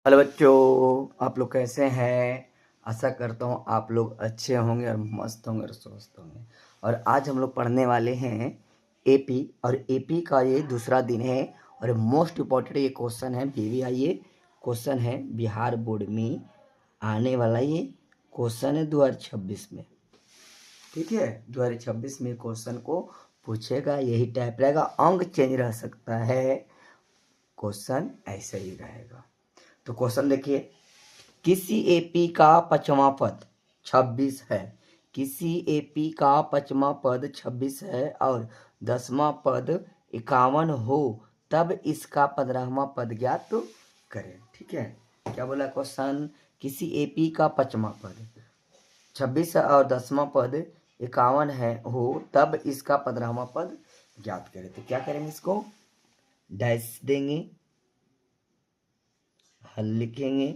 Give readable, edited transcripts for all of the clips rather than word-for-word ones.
Hello बच्चों, आप लोग कैसे हैं। आशा करता हूँ आप लोग अच्छे होंगे और मस्त होंगे और स्वस्थ होंगे। और आज हम लोग पढ़ने वाले हैं एपी। और एपी का ये दूसरा दिन है और मोस्ट इम्पॉर्टेंट ये क्वेश्चन है बीवीआई क्वेश्चन है बिहार बोर्ड में आने वाला ये क्वेश्चन है 2026 में। ठीक है, 2026 में क्वेश्चन को पूछेगा, यही टाइप रहेगा, अंक चेंज रह सकता है, क्वेश्चन ऐसे ही रहेगा। तो क्वेश्चन देखिए, किसी एपी का पांचवा पद 26 है। किसी एपी का पांचवा पद 26 है और 10वां पद 51 हो, तब इसका 15वां पद ज्ञात करें। ठीक है, क्या बोला क्वेश्चन, किसी एपी का पांचवा पद 26 है और 10वां पद 51 है हो, तब इसका 15वां पद ज्ञात करें। तो क्या करेंगे, इसको डैश देंगे, हल लिखेंगे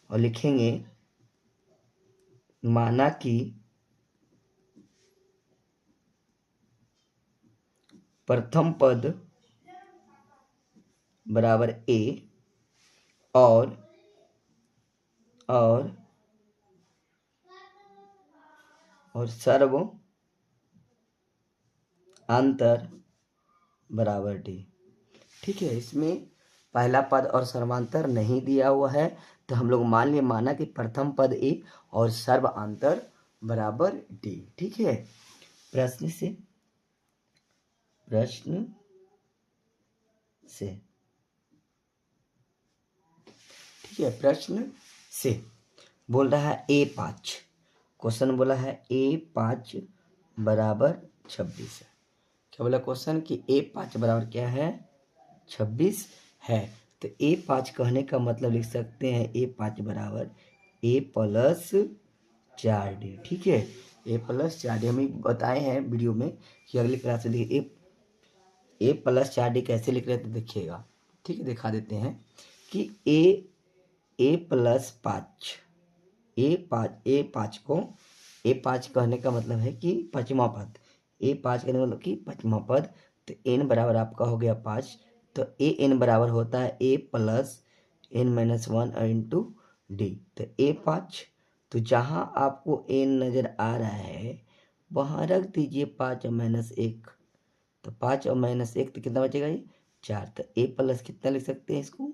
और लिखेंगे माना कि प्रथम पद बराबर ए और और और सर्व अंतर बराबर डी। ठीक है, इसमें पहला पद और सर्वांतर नहीं दिया हुआ है, तो हम लोग माना कि प्रथम पद ए और सर्व अंतर बराबर डी। ठीक है, प्रश्न से ठीक है, प्रश्न से बोल रहा है A5, क्वेश्चन बोला है A5 बराबर 26 है। क्या बोला क्वेश्चन कि A5 बराबर क्या है, 26 है। तो A5 कहने का मतलब लिख सकते हैं A5 बराबर A प्लस 4D। ठीक है, A प्लस 4D हमें बताए हैं वीडियो में कि अगली क्लास में देखिए ए प्लस 4D कैसे लिख रहे थे, देखिएगा। ठीक है, दिखा देते हैं कि ए प्लस 5 ए पाँच कहने का मतलब है कि पाँचवा पद, A5 कहने का मतलब कि पाँचवा पद। तो n बराबर आपका हो गया 5, तो n बराबर होता है A plus n-1 into D. तो A5, तो जहाँ आपको n नज़र आ रहा है वहाँ रख दीजिए 5 और -1। तो 5 और -1 तो कितना बचेगा, ये 4। तो A प्लस कितना लिख सकते हैं इसको,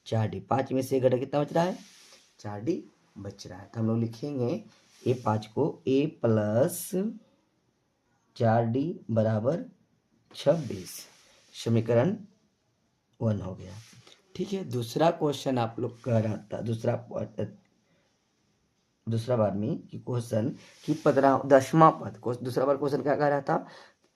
4D। 5 में से घटा कितना बच रहा है, 4D बच रहा है। तो हम लोग लिखेंगे A5 को A प्लस 4D बराबर 26, समीकरण 1 हो गया। ठीक है, दूसरा क्वेश्चन आप लोग कह रहा था, दूसरा बार में कि क्वेश्चन कि 10वां पद, दूसरा बार क्वेश्चन क्या कह रहा था,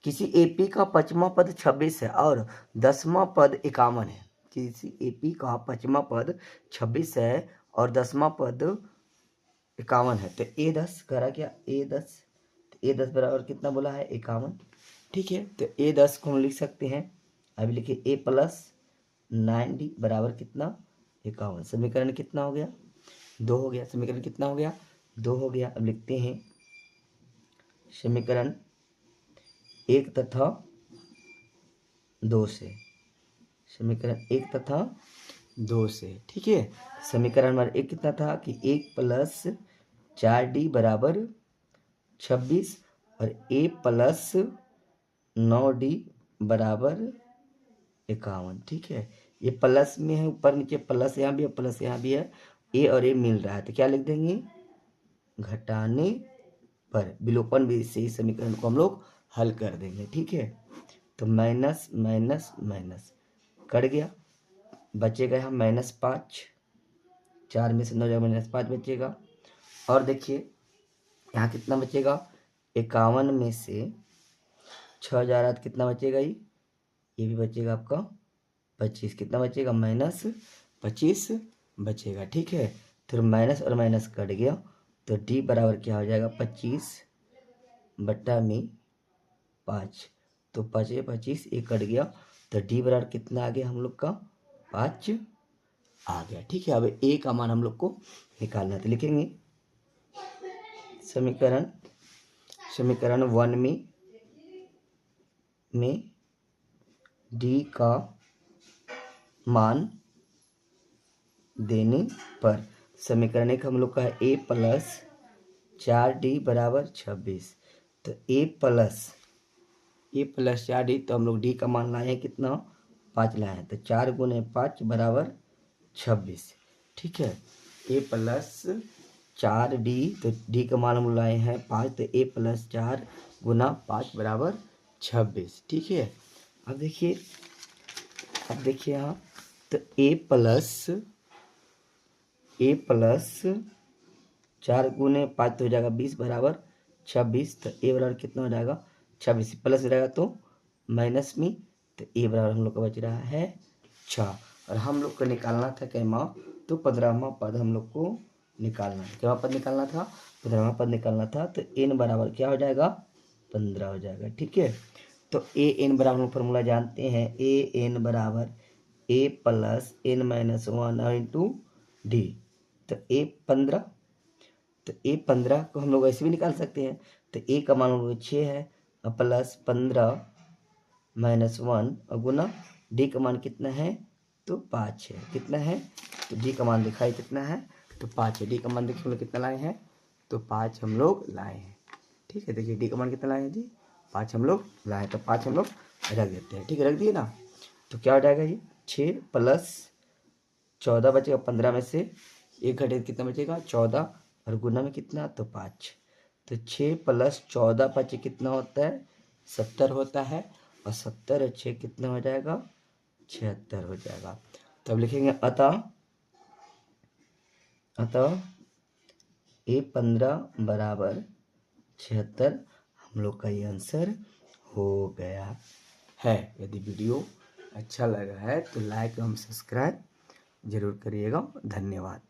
किसी एपी का पांचवा पद 26 है और 10वां पद 51 है। किसी एपी का पांचवा पद 26 है और 10वां पद 51 है। तो A10 करा क्या, A10 बराबर कितना बोला है, 51। ठीक है, तो A10 को हम लिख सकते हैं, अभी लिखिए A प्लस 9D बराबर कितना, 51। समीकरण कितना हो गया, 2 हो गया। समीकरण कितना हो गया, 2 हो गया। अब लिखते हैं समीकरण 1 तथा 2 से, समीकरण 1 तथा 2 से। ठीक है, समीकरण नंबर 1 कितना था कि 1 प्लस 4D बराबर 26 और A प्लस 9D बराबर 51। ठीक है, ये प्लस में है, ऊपर नीचे प्लस यहाँ भी है प्लस यहाँ भी है, A और A मिल रहा है, तो क्या लिख देंगे, घटाने पर विलोपन भी से इस समीकरण को हम लोग हल कर देंगे। ठीक है, तो माइनस माइनस माइनस कट गया, बचेगा यहाँ -5, 4 में से 9 जाएगा -5 बचेगा। और देखिए यहाँ कितना बचेगा, 51 में से 6 जा रहा, तो कितना बचेगा, ये भी बचेगा आपका 25। कितना बचेगा, -25 बचेगा। ठीक है, फिर माइनस और माइनस कट गया, तो डी बराबर क्या हो जाएगा, 25 बट्टा में 5। तो 25 ये कट गया, तो डी बराबर कितना आ गया हम लोग का, 5 आ गया। ठीक है, अब ए का मान हम लोग को निकालना है, तो लिखेंगे समीकरण 1 में डी का मान देने पर समीकरण एक हम लोग का है a प्लस 4d बराबर 26। तो a प्लस 4d, तो हम लोग d का मान लाए हैं कितना, 5 लाए हैं। तो 4 गुने 5 बराबर 26। ठीक है, a प्लस 4d, तो d का मान हम लाए हैं 5, तो a प्लस 4 गुना 5 बराबर 26। ठीक है, अब देखिए यहाँ, तो a प्लस 4 गुने 5 तो हो जाएगा 20 बराबर 26। तो a बराबर कितना हो जाएगा, 26 प्लस हो जाएगा तो माइनस में, तो a बराबर हम लोग का बच रहा है 6। और हम लोग को निकालना था कैमा, तो 15वां पद हम लोग को निकालना है। क्या पद निकालना था, 15वां पद निकालना था। तो n बराबर क्या हो जाएगा, 15 हो जाएगा। ठीक है, तो a n बराबर हम फॉर्मूला जानते हैं, a n बराबर a plus n minus 1 into D. तो a 15, तो a 15 को हम लोग ऐसे भी निकाल सकते हैं। तो a का मान हम लोग 6 है, और प्लस 15 माइनस 1 और गुना d का मान कितना है, तो 5 है। कितना है, तो d का मान दिखाई कितना है, तो 5 है। d का मान देखिए हम लोग कितना लाए हैं, तो 5 हम लोग लाए हैं। ठीक है, देखिए d का मान कितना लाए हैं जी, 5 हम लोग लाए, तो 5 हम लोग रख देते हैं। ठीक है, रख दिए ना, तो क्या हो जाएगा ये 6 प्लस 14 बचेगा, 15 में से 1 घटे कितना बचेगा 14, और गुना में कितना, तो 5। तो 6 प्लस 14 5 कितना होता है, 70 होता है, और 70 और 6 कितना हो जाएगा, 76 हो जाएगा। तो अब लिखेंगे अतः A15 बराबर 76 हम लोग का ये आंसर हो गया है। यदि वीडियो अच्छा लगा है तो लाइक एवं सब्सक्राइब जरूर करिएगा। धन्यवाद।